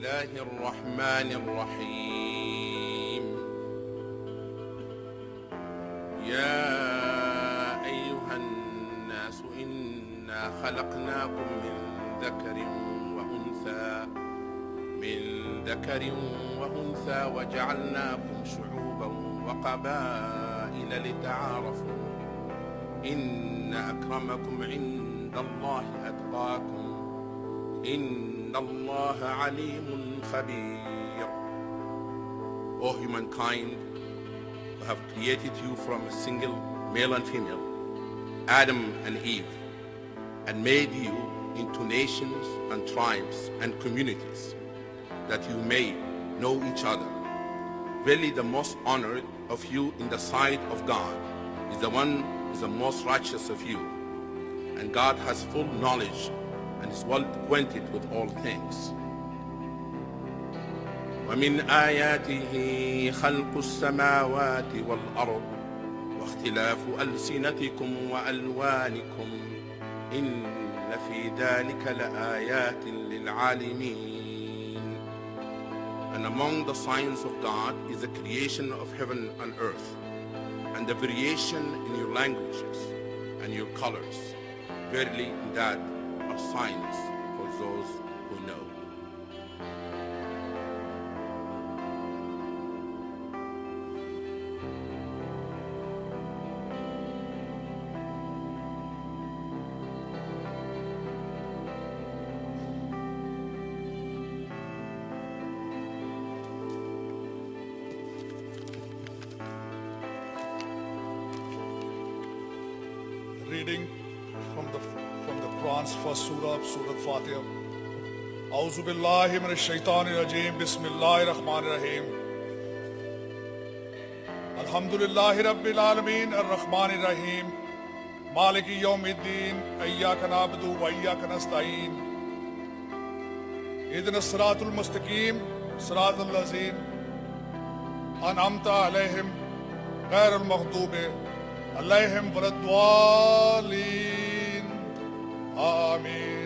الله الرحمن الرحيم. يا أيها الناس إنا خلقناكم من ذكر وأنثى وجعلناكم شعوبا وقبائل لتعارفوا إن أكرمكم عند الله أتقاكم إن الله عليم خبير. O humankind, we have created you from a single male and female, Adam and Eve, and made you into nations and tribes and communities, that you may know each other. Verily the most honored of you in the sight of God is the one who is the most righteous of you, and God has full knowledge and is well acquainted with all things. ومن آياته خلق السماوات والأرض واختلاف ألسنتكم وألوانكم إن في ذلك لآيات للعالمين. And among the signs of God is the creation of heaven and earth, and the variation in your languages and your colors. Verily in that are signs for those who know. Reading from the Quran's first surah, Surah Fatiha. A'udhu billahi minash shaitanir rajeem. Bismillahir rahmanir rahim. Alhamdulillahi rabbil alameen. Ar-Rahmanir Rahim. Maliki yawmiddin. Iyyaka na'budu wa iyyaka nasta'een. Ihdinas siratal mustaqim. Siratal lazina an'amta alayhim ghayril maghdubi alayhim waladdallin. Amin.